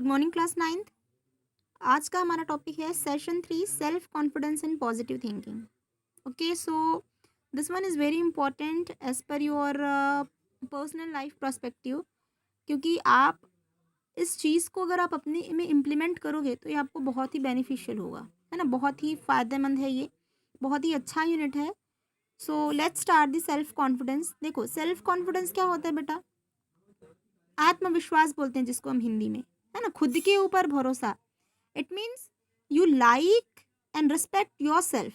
Good morning class 9th। आज का हमारा टॉपिक है session 3 self confidence and positive thinking. Okay, so this one is very important as per your personal life perspective, क्योंकि आप इस चीज़ को अगर आप अपने में इम्प्लीमेंट करोगे तो ये आपको बहुत ही बेनिफिशियल होगा, है ना। बहुत ही फ़ायदेमंद है ये, बहुत ही अच्छा यूनिट है। So let's start the self confidence. देखो, सेल्फ कॉन्फिडेंस क्या होता है बेटा? आत्मविश्वास बोलते हैं जिसको हम हिंदी में, है ना। खुद के ऊपर भरोसा। It means you like and respect your self.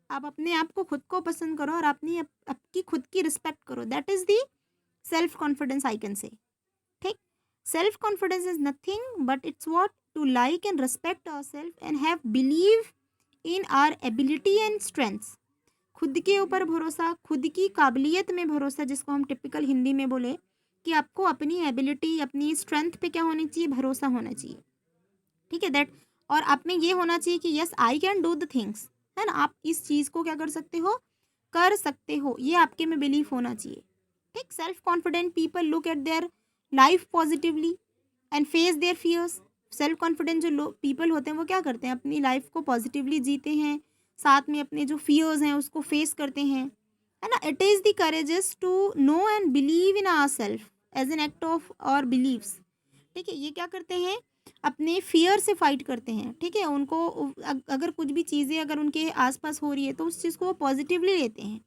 आप अपने आप को खुद को पसंद करो और अपनी आपकी खुद की रिस्पेक्ट करो। That is the self confidence I can say. ठीक। Self confidence is nothing but it's what to like and respect our self and have believe in our ability and strengths. खुद के ऊपर भरोसा, खुद की काबिलियत में भरोसा, जिसको हम टिपिकल हिंदी में बोले कि आपको अपनी एबिलिटी, अपनी स्ट्रेंथ पे क्या होनी चाहिए? भरोसा होना चाहिए। ठीक है, दैट। और आप में ये होना चाहिए कि yes I can do the things, है ना। आप इस चीज़ को क्या कर सकते हो? कर सकते हो, ये आपके में बिलीफ होना चाहिए। ठीक। Self confident people look at their life positively and face their fears. Self confident जो लोग पीपल होते हैं वो क्या करते हैं? अपनी लाइफ को पॉजिटिवली जीते हैं, साथ में अपने जो फियर्स हैं उसको फेस करते हैं, है ना। It is the courageous to know and believe in our self as an act of our believes. ठीक है, ये क्या करते हैं? अपने फियर से फाइट करते हैं। ठीक है, उनको अगर कुछ भी चीज़ें अगर उनके आसपास हो रही है तो उस चीज़ को वो पॉजिटिवली लेते हैं,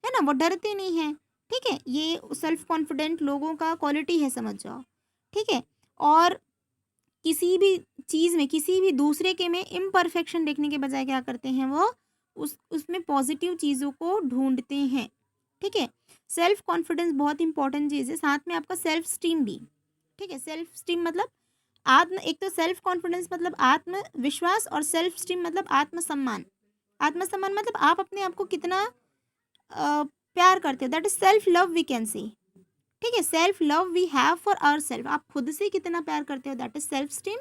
है ना। वो डरते नहीं हैं। ठीक है, ये सेल्फ कॉन्फिडेंट लोगों का क्वालिटी है, समझ जाओ। ठीक है। और किसी भी चीज़ में, किसी भी दूसरे के में इम्परफेक्शन देखने के बजाय क्या करते हैं? वो उसमें पॉजिटिव चीज़ों को ढूंढते हैं। ठीक है। सेल्फ कॉन्फिडेंस बहुत इंपॉर्टेंट चीज़ है, साथ में आपका सेल्फ स्टीम भी। ठीक है, सेल्फ स्टीम मतलब आत्म, एक तो सेल्फ कॉन्फिडेंस मतलब आत्मविश्वास, और सेल्फ स्टीम मतलब आत्मसम्मान। आत्मसम्मान मतलब आप अपने आप को कितना प्यार करते हो। That is self love we can see. ठीक है, self love we have for our self. आप खुद से कितना प्यार करते हो, that is self esteem.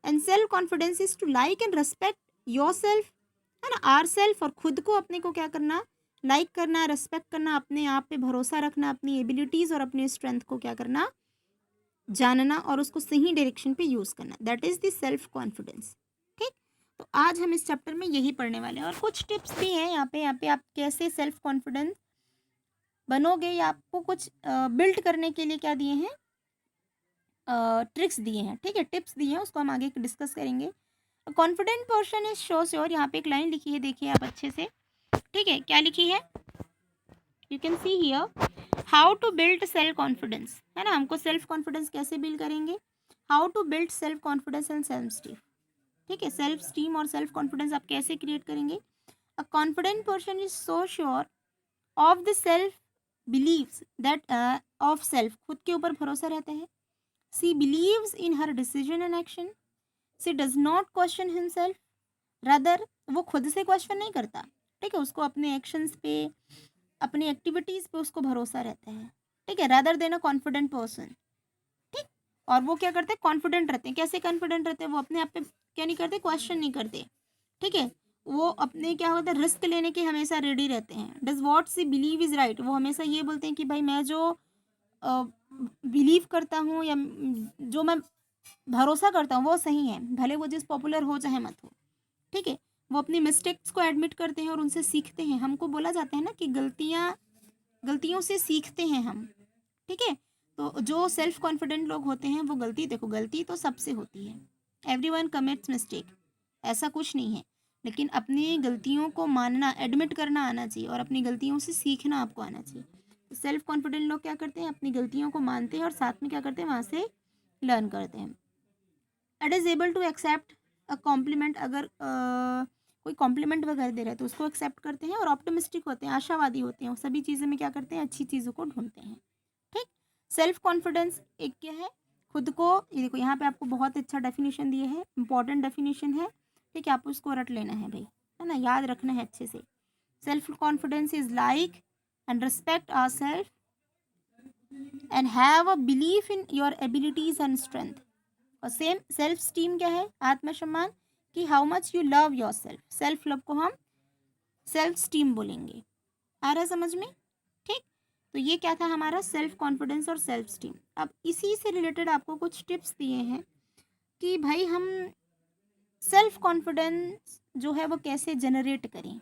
And self confidence is to like and respect your self, है ना, आर सेल्फ। और खुद को, अपने को क्या करना? लाइक करना, रेस्पेक्ट करना, अपने आप पे भरोसा रखना, अपनी एबिलिटीज़ और अपनी स्ट्रेंथ को क्या करना? जानना और उसको सही डायरेक्शन पे यूज़ करना। That is the self confidence. ठीक। तो आज हम इस चैप्टर में यही पढ़ने वाले हैं और कुछ टिप्स भी हैं यहाँ पे आप कैसे सेल्फ कॉन्फिडेंस बनोगे, या आपको कुछ बिल्ड करने के लिए क्या दिए हैं? ट्रिक्स दिए हैं। ठीक है, टिप्स दिए हैं, उसको हम आगे डिस्कस करेंगे। Confident person is show sure. यहाँ पे एक लाइन लिखी है, देखिए आप अच्छे से। ठीक है, क्या लिखी है? You can see here, how to build self confidence, है ना। हमको सेल्फ कॉन्फिडेंस कैसे बिल्ड करेंगे? How to build self confidence and self esteem. ठीक है, सेल्फ स्टीम और सेल्फ कॉन्फिडेंस आप कैसे क्रिएट करेंगे? A confident person is so sure of the self believes that of self, खुद के ऊपर भरोसा रहता है। She believes in her decision and action. She does not question himself, rather वो खुद से क्वेश्चन नहीं करता। ठीक है, उसको अपने एक्शंस पे, अपनी एक्टिविटीज़ पे उसको भरोसा रहता है। ठीक है, रादर देन अ कॉन्फिडेंट पर्सन। ठीक। और वो क्या करते हैं? कॉन्फिडेंट रहते हैं। कैसे कॉन्फिडेंट रहते हैं? वो अपने आप पे क्या नहीं करते? क्वेश्चन नहीं करते। ठीक है, वो अपने क्या होता है? रिस्क लेने के हमेशा रेडी रहते हैं। Does what she believe is right. वो हमेशा ये बोलते हैं कि भाई मैं जो बिलीव करता हूँ या जो मैं भरोसा करता हूँ वो सही है, भले वो जिस पॉपुलर हो चाहे मत हो। ठीक है, वो अपनी मिस्टेक्स को एडमिट करते हैं और उनसे सीखते हैं। हमको बोला जाता है ना कि गलतियों से सीखते हैं हम। ठीक है, तो जो सेल्फ कॉन्फिडेंट लोग होते हैं वो देखो गलती तो सबसे होती है। एवरीवन कमिट्स मिस्टेक, ऐसा कुछ नहीं है। लेकिन अपनी गलतियों को मानना, एडमिट करना आना चाहिए और अपनी गलतियों से सीखना आपको आना चाहिए। तो सेल्फ कॉन्फिडेंट लोग क्या करते हैं? अपनी गलतियों को मानते हैं और साथ में क्या करते हैं? वहाँ से लर्न करते हैं। It is able to accept a compliment. अगर कोई कॉम्प्लीमेंट वगैरह दे रहा है तो उसको एक्सेप्ट करते हैं और ऑप्टिमिस्टिक होते हैं, आशावादी होते हैं। सभी चीज़ें में क्या करते हैं? अच्छी चीज़ों को ढूंढते हैं। ठीक। सेल्फ कॉन्फिडेंस एक क्या है? खुद को, ये देखो यहाँ पे आपको बहुत अच्छा डेफिनेशन दिए है, इंपॉर्टेंट डेफिनेशन है। ठीक है, आपको इसको रट लेना है भाई, है ना, याद रखना है अच्छे से। Self confidence is like and respect our self and have a belief in your abilities and strength. और सेम सेल्फ स्टीम क्या है? आत्मसम्मान, कि how much you love your self. Self love को हम सेल्फ स्टीम बोलेंगे। आ रहा है समझ में? ठीक। तो ये क्या था हमारा? सेल्फ कॉन्फिडेंस और सेल्फ स्टीम। अब इसी से रिलेटेड आपको कुछ टिप्स दिए हैं कि भाई हम सेल्फ कॉन्फिडेंस जो है वो कैसे जनरेट करें,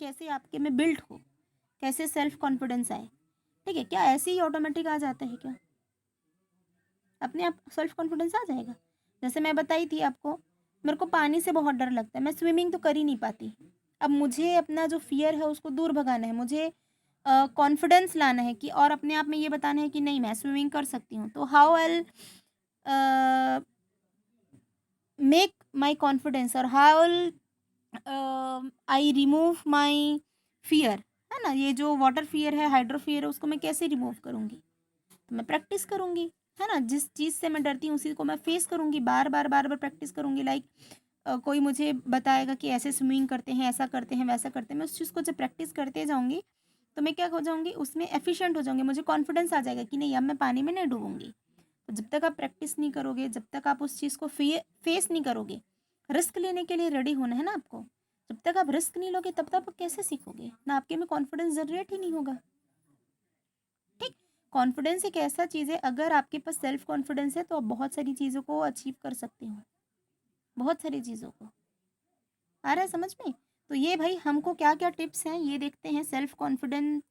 कैसे आपके में बिल्ड हो, कैसे सेल्फ कॉन्फिडेंस आए। ठीक है, क्या ऐसे ही ऑटोमेटिक आ जाता है क्या? अपने आप सेल्फ कॉन्फिडेंस आ जाएगा? जैसे मैं बताई थी आपको, मेरे को पानी से बहुत डर लगता है, मैं स्विमिंग तो कर ही नहीं पाती। अब मुझे अपना जो फ़ियर है उसको दूर भगाना है, मुझे कॉन्फिडेंस लाना है कि और अपने आप में ये बताना है कि नहीं मैं स्विमिंग कर सकती हूँ। तो how I will make my confidence और how will I remove my fear, है ना? ये जो वाटर फ़ियर है, हाइड्रो फ़ियर है, उसको मैं कैसे रिमूव करूँगी? तो मैं प्रैक्टिस करूँगी, है ना? जिस चीज़ से मैं डरती हूँ उसी को मैं फेस करूँगी, बार-बार प्रैक्टिस करूँगी। लाइक कोई मुझे बताएगा कि ऐसे स्विमिंग करते हैं, ऐसा करते हैं, वैसा करते हैं, मैं उस चीज़ को जब प्रैक्टिस करते जाऊँगी, तो मैं क्या हो जाऊँगी, उसमें एफिशिएंट हो जाऊँगी, मुझे कॉन्फिडेंस आ जाएगा कि नहीं अब मैं पानी में नहीं डूबूँगी। तो जब तक आप प्रैक्टिस नहीं करोगे, जब तक आप उस चीज़ को फेस नहीं करोगे, रिस्क लेने के लिए रेडी होना है ना आपको। जब तक आप रिस्क नहीं लोगे तब तक आप कैसे सीखोगे? ना आपके में कॉन्फिडेंस जनरेट ही नहीं होगा। ठीक, कॉन्फिडेंस एक ऐसा चीज़ है, अगर आपके पास सेल्फ कॉन्फिडेंस है तो आप बहुत सारी चीज़ों को अचीव कर सकते हो, बहुत सारी चीज़ों को। आ रहा है समझ में? तो ये भाई हमको क्या-क्या टिप्स हैं ये देखते हैं। सेल्फ कॉन्फिडेंट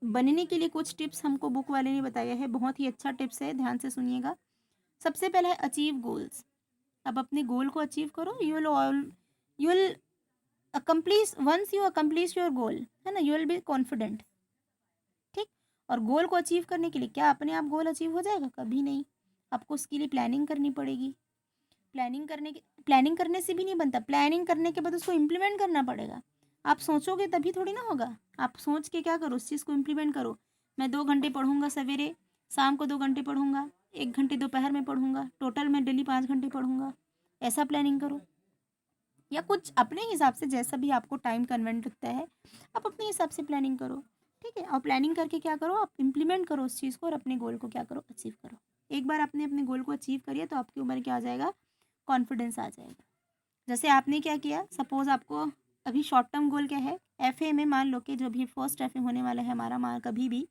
बनने के लिए कुछ टिप्स हमको बुक वाले ने बताया है, बहुत ही अच्छा टिप्स है, ध्यान से सुनिएगा। सबसे पहला है अचीव गोल्स। अब अपने गोल को अचीव करो, you will accomplish once you accomplish your goal, है ना? You will be confident. ठीक, और गोल को अचीव करने के लिए क्या अपने आप गोल अचीव हो जाएगा? कभी नहीं, आपको उसके लिए प्लानिंग करनी पड़ेगी। प्लानिंग करने से भी नहीं बनता, प्लानिंग करने के बाद उसको इम्प्लीमेंट करना पड़ेगा। आप सोचोगे तभी थोड़ी ना होगा। आप सोच के क्या करो, उस चीज़ को इम्प्लीमेंट करो। मैं 2 घंटे पढ़ूंगा सवेरे, शाम को 2 घंटे पढ़ूंगा, 1 घंटे दोपहर में पढ़ूंगा, टोटल मैं डेली 5 घंटे पढ़ूंगा। ऐसा प्लानिंग करो, या कुछ अपने हिसाब से जैसा भी आपको टाइम कन्वेंट लगता है, आप अपने हिसाब से प्लानिंग करो। ठीक है, और प्लानिंग करके क्या करो, आप इम्प्लीमेंट करो उस चीज़ को और अपने गोल को क्या करो, अचीव करो। एक बार आपने अपने गोल को अचीव करिए तो आपकी उम्र क्या आ जाएगा, कॉन्फिडेंस आ जाएगा। जैसे आपने क्या किया, सपोज़ आपको अभी शॉर्ट टर्म गोल क्या है, एफए में मान लो कि जो भी फर्स्ट एफए होने वाला है हमारा, मान कभी भी,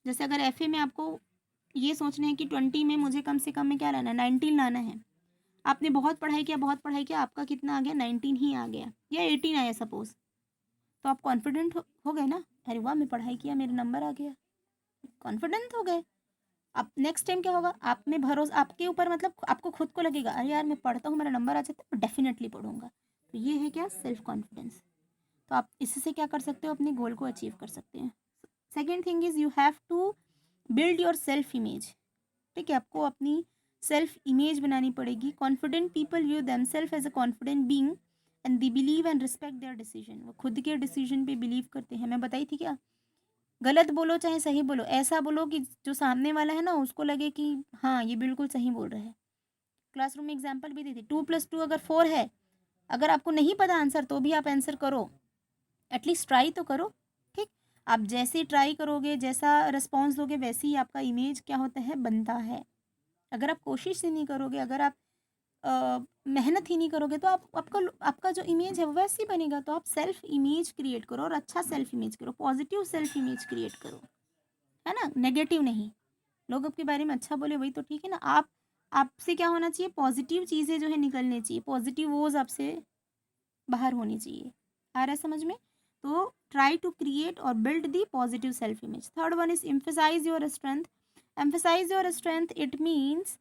जैसे अगर एफए में आपको ये सोचना है कि 20 में मुझे कम से कम में क्या लाना है, 19 लाना है। आपने बहुत पढ़ाई किया, आपका कितना आ गया, 19 ही आ गया या 18 आया सपोज़, तो आप कॉन्फिडेंट हो गए ना, अरे वाह मैं पढ़ाई किया मेरा नंबर आ गया, कॉन्फिडेंट हो गए। अब नेक्स्ट टाइम क्या होगा, आप में भरोसा आपके ऊपर, मतलब आपको खुद को लगेगा अरे यार मैं पढ़ता हूँ, मेरा नंबर आ जाता है, डेफिनेटली पढ़ूंगा। तो ये है क्या, सेल्फ कॉन्फिडेंस। तो आप इससे क्या कर सकते हो, अपने गोल को अचीव कर सकते हैं। Second thing is you have to build your self image. ठीक है, आपको अपनी सेल्फ इमेज बनानी पड़ेगी। Confident people view themselves as a confident being and they believe and respect their decision. वो खुद के डिसीजन पे बिलीव करते हैं। मैं बताई थी क्या, गलत बोलो चाहे सही बोलो, ऐसा बोलो कि जो सामने वाला है ना उसको लगे कि हाँ ये बिल्कुल सही बोल रहा है। क्लासरूम में एग्जाम्पल भी दी थी, 2+2 अगर 4 है, अगर आपको नहीं पता आंसर तो भी आप आंसर करो, एटलीस्ट ट्राई तो करो। ठीक, आप जैसे ट्राई करोगे, जैसा रिस्पॉन्स दोगे, वैसे ही आपका इमेज क्या होता है, बनता है। अगर आप कोशिश ही नहीं करोगे, अगर आप मेहनत ही नहीं करोगे तो आप आपका आपका जो इमेज है वो वैसे ही बनेगा। तो आप सेल्फ इमेज क्रिएट करो, और अच्छा सेल्फ इमेज करो, पॉजिटिव सेल्फ इमेज क्रिएट करो, है ना, नेगेटिव नहीं। लोग आपके बारे में अच्छा बोले वही तो ठीक है ना। आप आपसे क्या होना चाहिए, पॉजिटिव चीज़ें जो है निकलनी चाहिए, पॉजिटिव वोज आपसे बाहर होनी चाहिए। आ रहा है समझ में? तो ट्राई टू क्रिएट और build the positive self image. Third one is emphasize your strength. Emphasize your strength, it means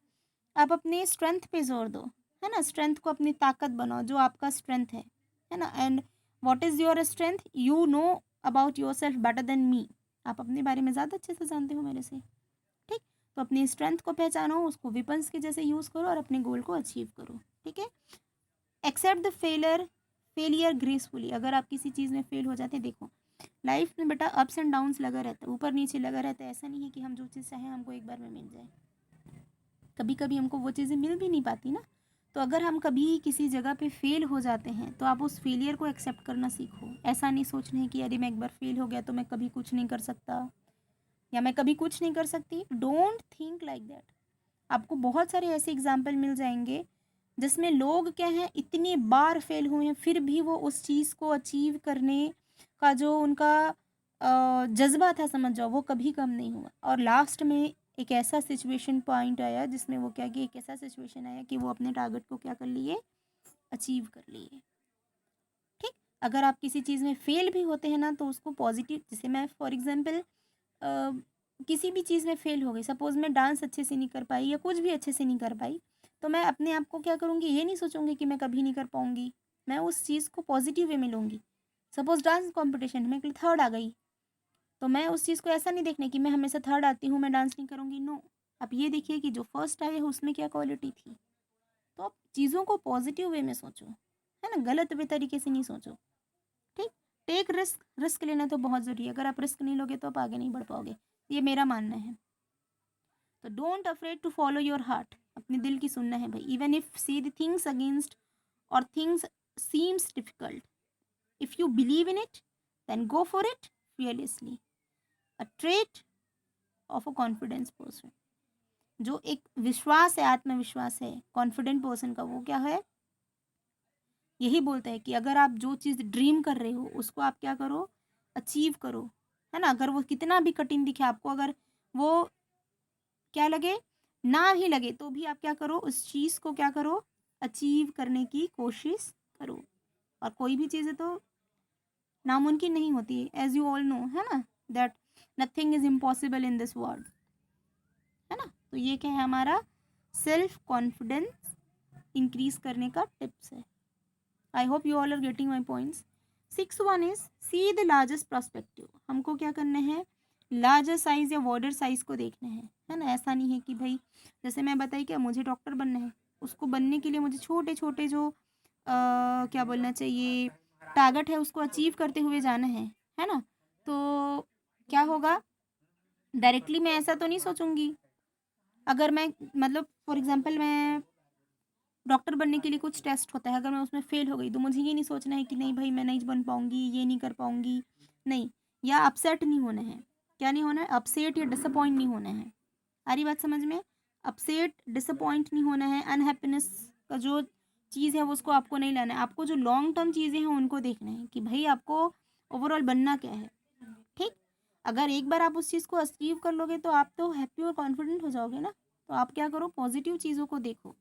आप अपने स्ट्रेंथ पे जोर दो, है ना। स्ट्रेंथ को अपनी ताकत बनाओ, जो आपका स्ट्रेंथ है ना। And what is your strength, you know about your self better than me. आप अपने बारे में ज़्यादा अच्छे से जानते हो मेरे से। ठीक, तो अपनी स्ट्रेंथ को पहचानो, उसको विपन्स के जैसे यूज़ करो और अपने गोल को अचीव करो। ठीक है, एक्सेप्ट द फेलियर ग्रेसफुली। अगर आप किसी चीज़ में फेल हो जाते हैं, देखो लाइफ में बेटा अप्स एंड डाउन्स लगा रहता है, ऊपर नीचे लगा रहता है। ऐसा नहीं है कि हम जो चीज़ चाहें हमको एक बार में मिल जाए, कभी कभी हमको वो चीज़ें मिल भी नहीं पाती ना। तो अगर हम कभी किसी जगह पे फेल हो जाते हैं तो आप उस फेलियर को एक्सेप्ट करना सीखो। ऐसा नहीं सोचना है कि अरे मैं एक बार फेल हो गया तो मैं कभी कुछ नहीं कर सकता, या मैं कभी कुछ नहीं कर सकती। Don't think like that. आपको बहुत सारे ऐसे एग्जाम्पल मिल जाएंगे जिसमें लोग क्या हैं, इतनी बार फेल हुए हैं फिर भी वो उस चीज़ को अचीव करने का जो उनका जज्बा था, समझ जाओ, वो कभी कम नहीं हुआ और लास्ट में एक ऐसा सिचुएशन पॉइंट आया जिसमें वो क्या कि एक ऐसा सिचुएशन आया कि वो अपने टारगेट को क्या कर लिए, अचीव कर लिए। ठीक, अगर आप किसी चीज़ में फेल भी होते हैं ना तो उसको पॉजिटिव, जैसे मैं फॉर एग्जांपल किसी भी चीज़ में फेल हो गई, सपोज़ मैं डांस अच्छे से नहीं कर पाई या कुछ भी अच्छे से नहीं कर पाई, तो मैं अपने आप को क्या करूँगी, ये नहीं सोचूंगी कि मैं कभी नहीं कर पाऊँगी, मैं उस चीज़ को पॉजिटिव वे में लूँगी। सपोज़ डांस कॉम्पिटिशन में थर्ड आ गई, तो मैं उस चीज़ को ऐसा नहीं देखने कि मैं हमेशा थर्ड आती हूँ, मैं डांस नहीं करूँगी, नो। आप ये देखिए कि जो फर्स्ट आए हैं उसमें क्या क्वालिटी थी। तो आप चीज़ों को पॉजिटिव वे में सोचो, है ना, गलत वे तरीके से नहीं सोचो। ठीक, टेक रिस्क, रिस्क लेना तो बहुत ज़रूरी है। अगर आप रिस्क नहीं लोगे तो आप आगे नहीं बढ़ पाओगे, ये मेरा मानना है। तो don't afraid to follow your heart, अपने दिल की सुनना है भाई, even if see the things against और things seems difficult, if you believe in it then go for it fearlessly. A trait of a confidence person, जो एक विश्वास है, आत्मविश्वास है कॉन्फिडेंट पर्सन का, वो क्या है, यही बोलता है कि अगर आप जो चीज़ ड्रीम कर रहे हो उसको आप क्या करो, अचीव करो, है ना। अगर वो कितना भी कठिन दिखे आपको, अगर वो क्या लगे, ना भी लगे, तो भी आप क्या करो, उस चीज़ को क्या करो, अचीव करने की कोशिश करो। और कोई भी चीज़ें तो नामुमकिन नहीं होती है, एज यू ऑल नो, है ना, that nothing is impossible in this world, है ना। तो ये क्या है, हमारा सेल्फ कॉन्फिडेंस इंक्रीज करने का टिप्स है। I hope you all are getting my points. Six one is see the largest perspective, हमको क्या करना है, लार्जर साइज या बॉर्डर साइज को देखना है ना। ऐसा नहीं है कि भाई, जैसे मैं बताई क्या, मुझे डॉक्टर बनना है, उसको बनने के लिए मुझे छोटे छोटे जो क्या बोलना चाहिए, टारगेट है उसको अचीव करते हुए जाना है ना। तो क्या होगा, डायरेक्टली मैं ऐसा तो नहीं सोचूंगी। अगर मैं मतलब फॉर एग्जांपल मैं डॉक्टर बनने के लिए कुछ टेस्ट होता है, अगर मैं उसमें फ़ेल हो गई तो मुझे ये नहीं सोचना है कि नहीं भाई मैं नहीं बन पाऊँगी, ये नहीं कर पाऊँगी, नहीं। या अपसेट नहीं होना है, क्या नहीं होना है, अपसेट या डिसअपॉइंट नहीं होना है। आ रही बात समझ में, अपसेट डिसअपॉइंट नहीं होना है, अनहैप्पीनेस का जो चीज़ है वो उसको आपको नहीं लाना है, आपको जो लॉन्ग टर्म चीज़ें हैं उनको देखना है कि भाई आपको ओवरऑल बनना क्या है। ठीक, अगर एक बार आप उस चीज़ को अचीव कर लोगे तो आप तो हैप्पी और कॉन्फिडेंट हो जाओगे ना। तो आप क्या करो, पॉजिटिव चीज़ों को देखो,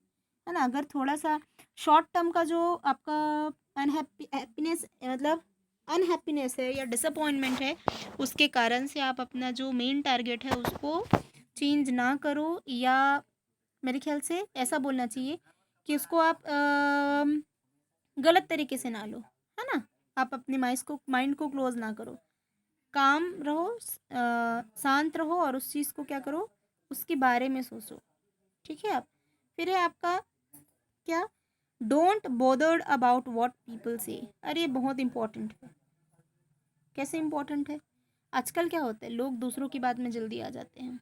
है ना। अगर थोड़ा सा शॉर्ट टर्म का जो आपका हैप्पीनेस मतलब अनहैप्पीनेस है या डिसअपॉइंटमेंट है, उसके कारण से आप अपना जो मेन टारगेट है उसको चेंज ना करो, या मेरे ख्याल से ऐसा बोलना चाहिए कि उसको आप गलत तरीके से ना लो, है ना। आप अपने माइंड को क्लोज ना करो, काम रहो, शांत रहो और उस चीज़ को क्या करो, उसके बारे में सोचो। ठीक है। आप फिर है आपका क्या, डोंट बोदर्ड अबाउट व्हाट पीपल से। अरे बहुत इंपॉर्टेंट है। कैसे इंपॉर्टेंट है, आजकल क्या होता है, लोग दूसरों की बात में जल्दी आ जाते हैं,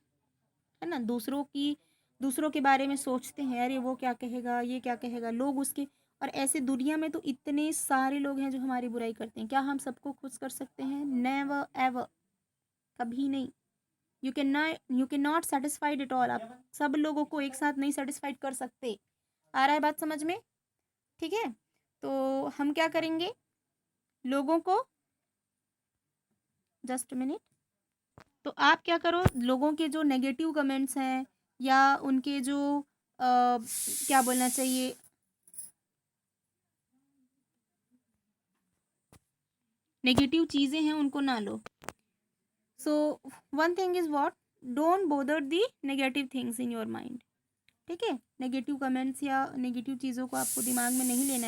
है ना। दूसरों के बारे में सोचते हैं, अरे वो क्या कहेगा, ये क्या कहेगा, लोग उसके। और ऐसे दुनिया में तो इतने सारे लोग हैं जो हमारी बुराई करते हैं, क्या हम सबको खुश कर सकते हैं, नेवर एवर, कभी नहीं। You can not satisfied it all, आप सब लोगों को एक साथ नहीं सेटिस्फाइड कर सकते। आ रहा है बात समझ में, ठीक है। तो हम क्या करेंगे, लोगों को, जस्ट मिनट, तो आप क्या करो, लोगों के जो नेगेटिव कमेंट्स हैं या उनके जो क्या बोलना चाहिए, नेगेटिव चीज़ें हैं उनको ना लो। So one thing is what, don't bother the negative things in your mind. ठीक है, नेगेटिव कमेंट्स या नेगेटिव चीज़ों को आपको दिमाग में नहीं लेना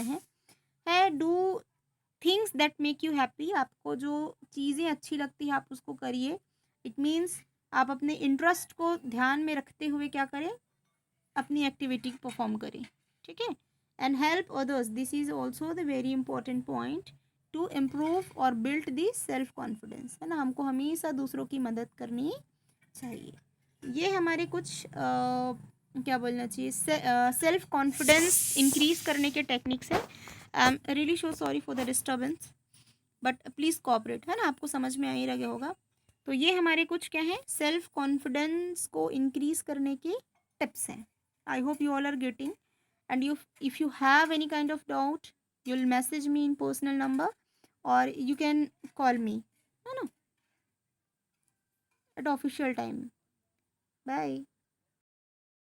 है do things that make you happy, आपको जो चीज़ें अच्छी लगती है आप उसको करिए। इट मीन्स आप अपने इंटरेस्ट को ध्यान में रखते हुए क्या करें, अपनी एक्टिविटी परफॉर्म करें। ठीक है। And help others, this is also the very important point two improve और बिल्ड दी सेल्फ कॉन्फिडेंस, है ना। हमको हमेशा दूसरों की मदद करनी चाहिए। ये हमारे कुछ क्या बोलना चाहिए, सेल्फ कॉन्फिडेंस इंक्रीज करने के टेक्निक्स हैं। I am really so sorry for the disturbance, but please cooperate, है ना, आपको समझ में आ ही रहा होगा। तो ये हमारे कुछ क्या हैं, सेल्फ कॉन्फिडेंस को इंक्रीज करने के टिप्स हैं। I hope you all are getting, and you if you have any kind of doubt you will message me in personal number or you can call me, है ना, eight official time. Bye.